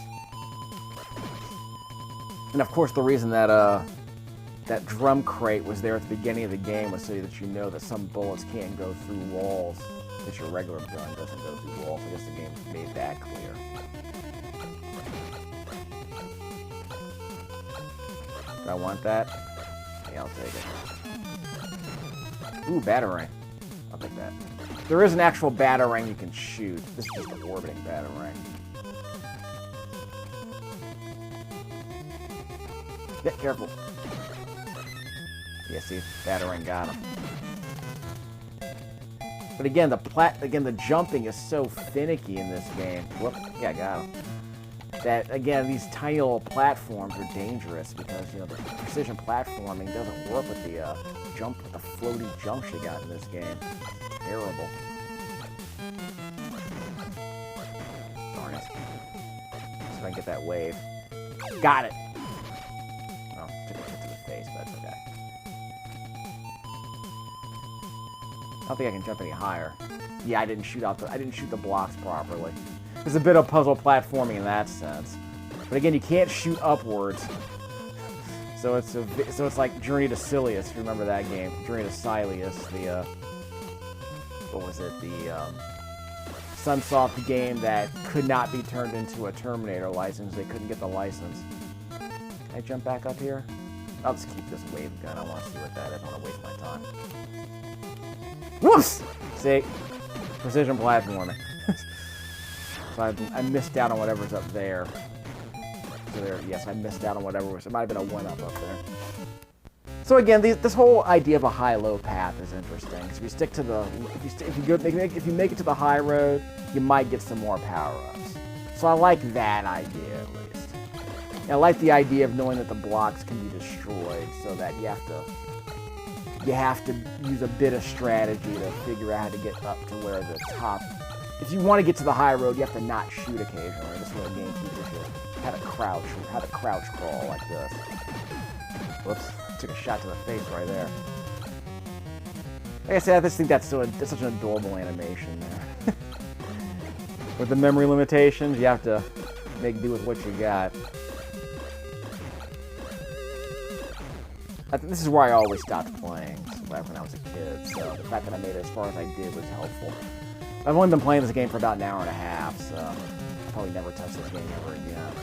And of course, the reason that that drum crate was there at the beginning of the game was so that you know that some bullets can't go through walls. That your regular gun doesn't go through walls. I guess the game made that clear. Do I want that? Yeah, I'll take it. Ooh, Batarang. I'll take that. There is an actual Batarang you can shoot. This is just an orbiting Batarang. Get careful. Yeah, see, Batarang got him. But again, the jumping is so finicky in this game. Whoop, yeah, I got him. That again, these tiny little platforms are dangerous because you know the precision platforming doesn't work with the floaty jumps you got in this game. It's terrible. Darn it. See if I can get that wave. Got it. Oh, took a hit to the face, but that's okay. I don't think I can jump any higher. Yeah, I didn't shoot the blocks properly. There's a bit of puzzle platforming in that sense. But again, you can't shoot upwards. So it's like Journey to Silius, if you remember that game. Journey to Silius, the what was it? The Sunsoft game that could not be turned into a Terminator license. They couldn't get the license. Can I jump back up here? I'll just keep this wave gun. I want to see what that is. I don't want to waste my time. Whoops! See? Precision platforming. So I missed out on whatever's up there. So there, yes, I missed out on whatever was. It might have been a 1-up up there. So again, this whole idea of a high-low path is interesting. Because if you stick to the, if you make it to the high road, you might get some more power-ups. So I like that idea at least. And I like the idea of knowing that the blocks can be destroyed, so that you have to use a bit of strategy to figure out how to get up to where the top. If you want to get to the high road, you have to not shoot occasionally. This is where the game teaches you how to crouch crawl like this. Whoops, took a shot to the face right there. Like I said, I just think that's such an adorable animation there. With the memory limitations, you have to make do with what you got. This is where I always stopped playing back when I was a kid, so the fact that I made it as far as I did was helpful. I've only been playing this game for about an hour and a half, so I'll probably never touch this game ever again.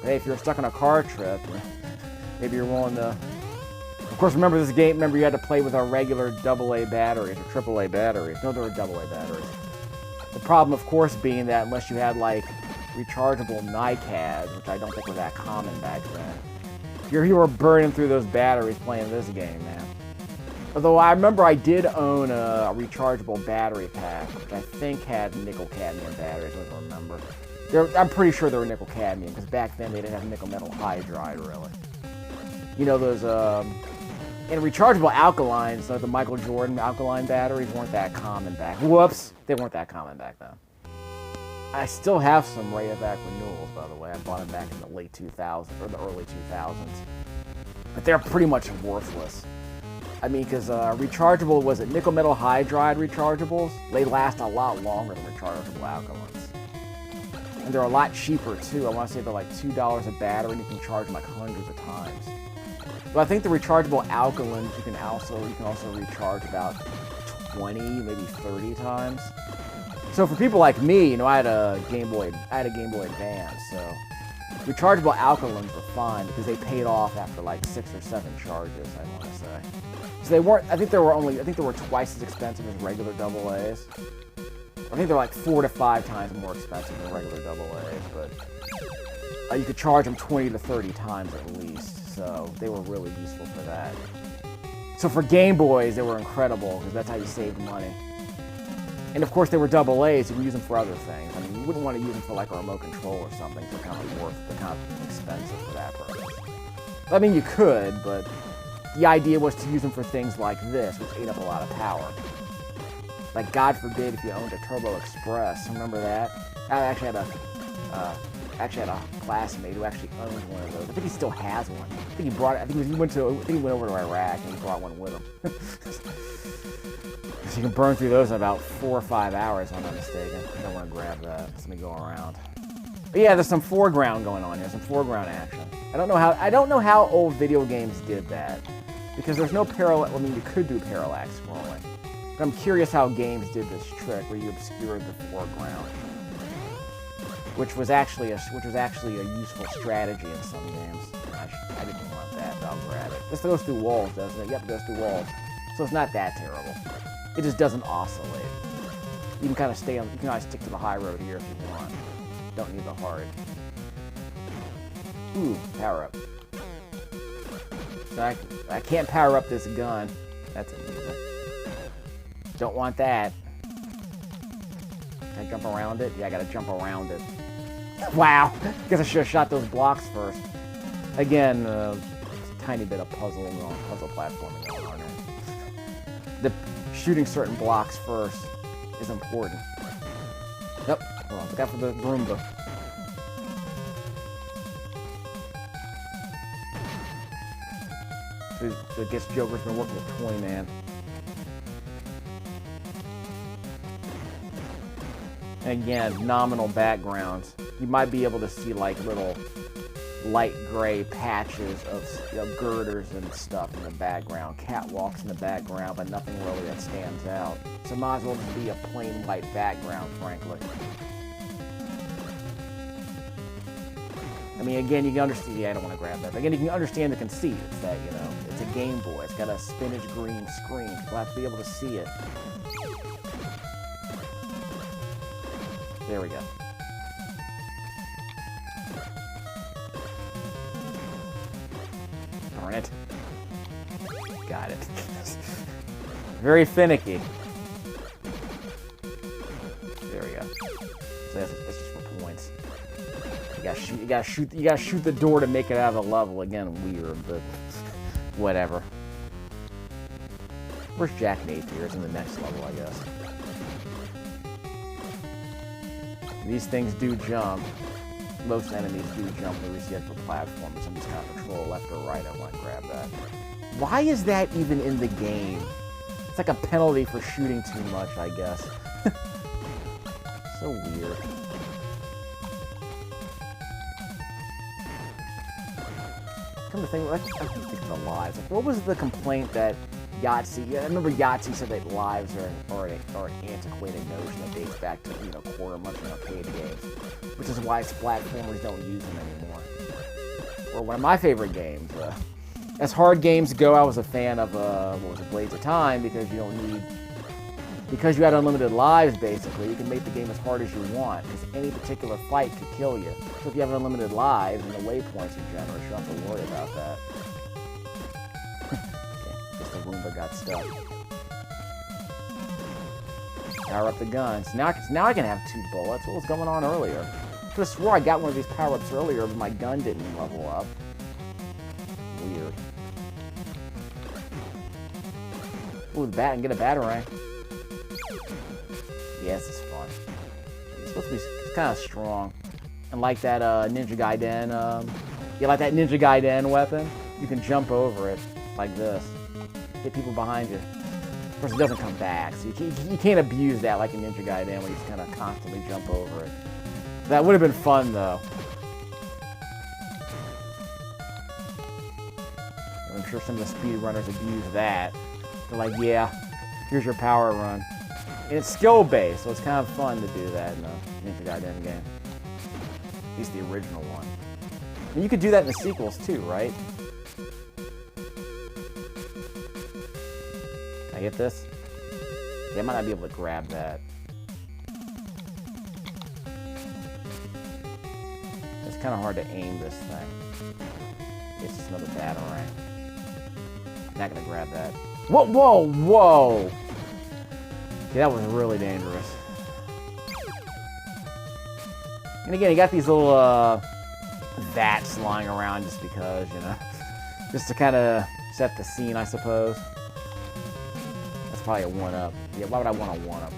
But hey, if you're stuck on a car trip, maybe you're willing to... Of course, remember this game, you had to play with our regular AA batteries, or AAA batteries. No, they were AA batteries. The problem, of course, being that unless you had, like, rechargeable NiCads, which I don't think were that common back then, you were burning through those batteries playing this game, man. Although I remember I did own a rechargeable battery pack, which I think had nickel-cadmium batteries, I don't remember. I'm pretty sure they were nickel-cadmium, because back then they didn't have nickel-metal hydride, really. You know, those, and rechargeable alkalines, like the Michael Jordan alkaline batteries, weren't that common back. Whoops! They weren't that common back then. I still have some Rayovac renewals, by the way. I bought them back in the late 2000s, or the early 2000s. But they're pretty much worthless. I mean, because rechargeable, was it nickel metal hydride rechargeables? They last a lot longer than rechargeable alkalines. And they're a lot cheaper, too. I want to say they're like $2 a battery, and you can charge them like hundreds of times. But I think the rechargeable alkalines, you can also recharge about 20, maybe 30 times. So for people like me, you know, I had a Game Boy Advance, so rechargeable alkalines were fine because they paid off after like 6 or 7 charges, I want to say. So they weren't, I think they were twice as expensive as regular AA's. I think they're like 4 to 5 times more expensive than regular AA's, but you could charge them 20 to 30 times at least, so they were really useful for that. So for Game Boys, they were incredible because that's how you saved money. And of course, they were double A's. You could use them for other things. I mean, you wouldn't want to use them for like a remote control or something. They're kind of expensive for that purpose. I mean, you could, but the idea was to use them for things like this, which ate up a lot of power. Like, God forbid if you owned a Turbo Express. Remember that? I actually had a classmate who actually owned one of those. I think he still has one. I think he brought it. I think he went over to Iraq and he brought one with him. So you can burn through those in about 4 or 5 hours, if I'm not mistaken. I don't want to grab that. Let me go around. But yeah, there's some foreground going on here. Some foreground action. I don't know how old video games did that, because there's no parallel. I mean, you could do parallax scrolling. But I'm curious how games did this trick where you obscured the foreground, which was actually a useful strategy in some games. I didn't want that, but I'll grab it. This goes through walls, doesn't it? Yep, it goes through walls. So it's not that terrible. It just doesn't oscillate. You can kind of stay on. You can always stick to the high road here if you want. Don't need the hard. Ooh, power up. So I can't power up this gun. That's amusing. Don't want that. Can I jump around it? Yeah, I gotta jump around it. Wow! Guess I should have shot those blocks first. Again, a tiny bit of puzzle platforming going on there. The shooting certain blocks first is important. Nope. Hold on. Look out for the Roomba. So I guess Joker's been working with Toy Man. And again, nominal backgrounds. You might be able to see like little light gray patches of girders and stuff in the background, catwalks in the background, but nothing really that stands out. So it might as well just be a plain white background, frankly. I mean, again, you can understand. Yeah, I don't want to grab that. But again, you can understand the conceit. It's that, you know, it's a Game Boy. It's got a spinach green screen. You'll have to be able to see it. There we go. Darn it. Got it. Very finicky. There we go. So that's just for points. You gotta shoot the door to make it out of the level. Again, weird, but whatever. Where's Jack Napier? It's in the next level, I guess. These things do jump. Most enemies do jump when we see it for platforms. I'm just kind of control left or right. I want to grab that. Why is that even in the game? It's like a penalty for shooting too much, I guess. So weird. Come to think, I keep thinking of lives. Like, what was the complaint that Yahtzee? I remember Yahtzee said that lives are an antiquated notion that dates back to, you know, quarter-munching arcade games, which is why platformers don't use them anymore. Or one of my favorite games. As hard games go, I was a fan of what was it, Blades of Time, because because you had unlimited lives, basically, you can make the game as hard as you want, because any particular fight could kill you. So if you have unlimited lives and the waypoints are generous, you don't have to worry about that. Okay, guess the Roomba got stuck. Power up the guns. Now I can have 2 bullets. What was going on earlier? I could have swore I got one of these power-ups earlier, but my gun didn't level up. Weird. Ooh, the bat and get a batarang. Yeah, this is fun. It's supposed to be kind of strong. And like that Ninja Gaiden, like that Ninja Gaiden weapon, you can jump over it like this. Hit people behind you. Of course, it doesn't come back, so you can't abuse that like in Ninja Gaiden where you just kind of constantly jump over it. That would have been fun, though. I'm sure some of the speedrunners abuse that. They're like, yeah, here's your power run. And it's skill-based, so it's kind of fun to do that in a Ninja Gaiden game. At least the original one. And you could do that in the sequels, too, right? Can I get this? Yeah, I might not be able to grab that. It's kind of hard to aim this thing. It's just another batarang. Not gonna grab that. Whoa, whoa, whoa! Yeah, that was really dangerous. And again, you got these little vats lying around just because, you know. Just to kind of set the scene, I suppose. That's probably a 1-up. Yeah, why would I want a 1-up?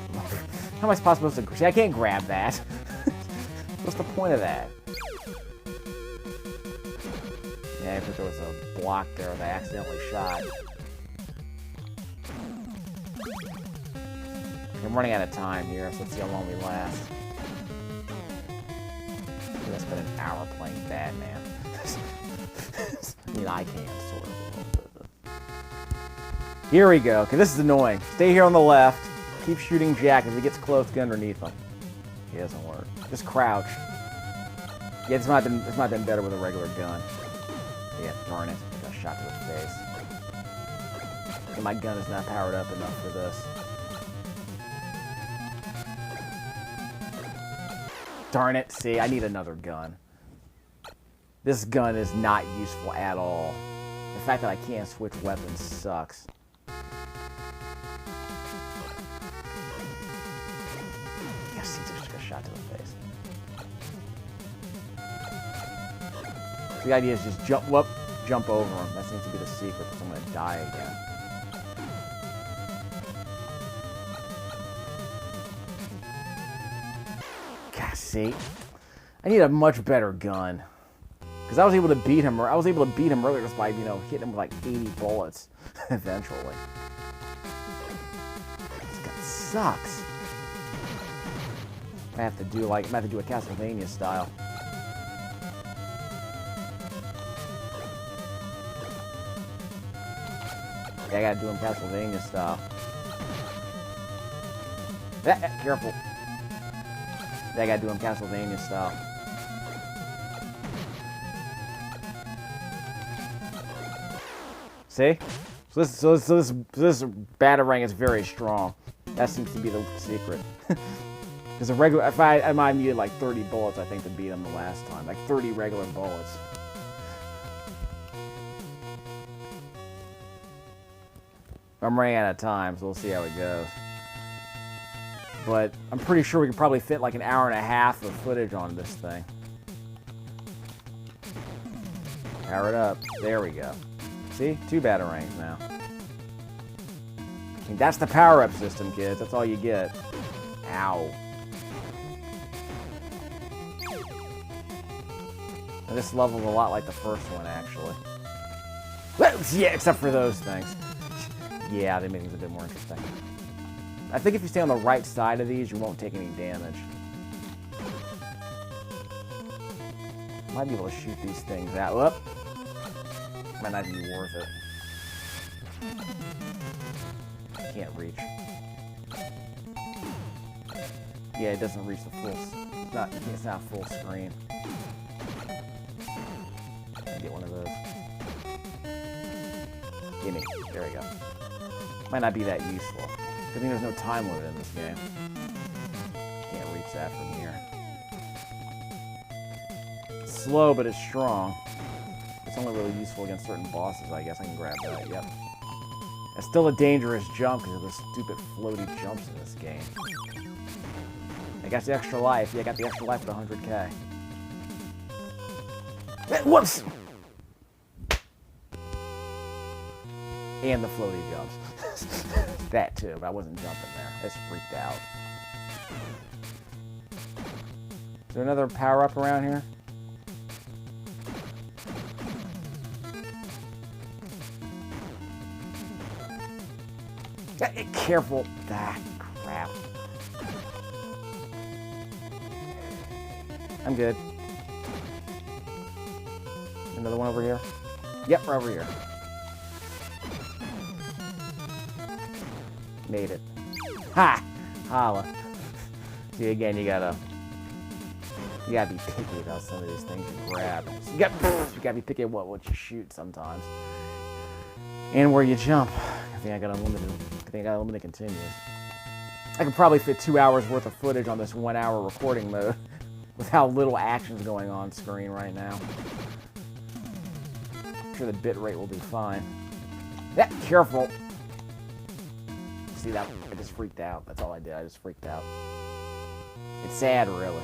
How am I supposed to... See, I can't grab that. What's the point of that? Yeah, I think there was a block there that I accidentally shot. I'm running out of time here, so let's see how long we last. I think I spent an hour playing Batman. I mean, I can, sort of. Here we go. Okay, this is annoying. Stay here on the left. Keep shooting Jack. If he gets close, get underneath him. He doesn't work. Just crouch. Yeah, it's not been better with a regular gun. Yeah, darn it. I got shot to the face. And my gun is not powered up enough for this. Darn it. See, I need another gun. This gun is not useful at all. The fact that I can't switch weapons sucks. Yes, he just got shot to the face. The idea is just jump over him. That seems to be the secret, because I'm going to die again. God, see? I need a much better gun. Because I was able to beat him. I was able to beat him earlier just by, you know, hitting him with like 80 bullets. Eventually. This gun sucks. I have to do like a Castlevania style. Yeah, I gotta do him Castlevania style. Careful. Yeah, I gotta do him Castlevania style. See? So this Batarang is very strong. That seems to be the secret. Because a regular, if I might have needed like 30 bullets, I think, to beat him the last time. Like 30 regular bullets. I'm running out of time, so we'll see how it goes. But I'm pretty sure we can probably fit like an hour and a half of footage on this thing. Power it up. There we go. See? 2 Batarangs now. I mean, that's the power-up system, kids. That's all you get. Ow. And this level's a lot like the first one, actually. Yeah, except for those things. Yeah, they make things a bit more interesting. I think if you stay on the right side of these, you won't take any damage. Might be able to shoot these things out. Whoop. Might not be worth it. Can't reach. Yeah, it doesn't reach the full. It's not full screen. Get one of those. Gimme. There we go. Might not be that useful. I think there's no time limit in this game. Can't reach that from here. It's slow, but it's strong. It's only really useful against certain bosses, I guess. I can grab that, yep. It's still a dangerous jump because of the stupid floaty jumps in this game. I got the extra life. Yeah, I got the extra life at 100k. Whoops! And the floaty jumps. That too, but I wasn't jumping there. I just freaked out. Is there another power-up around here? Careful. Ah, crap. I'm good. Another one over here? Yep, we're over here. Made it. Ha! Holla. See, again, you gotta be picky about some of these things you grab. You gotta be picky about what you shoot sometimes. And where you jump. I think I got unlimited continues. I could probably fit 2 hours worth of footage on this 1 hour recording mode with how little action's going on screen right now. I'm sure the bit rate will be fine. Yeah, careful. See that? I just freaked out. That's all I did. I just freaked out. It's sad, really.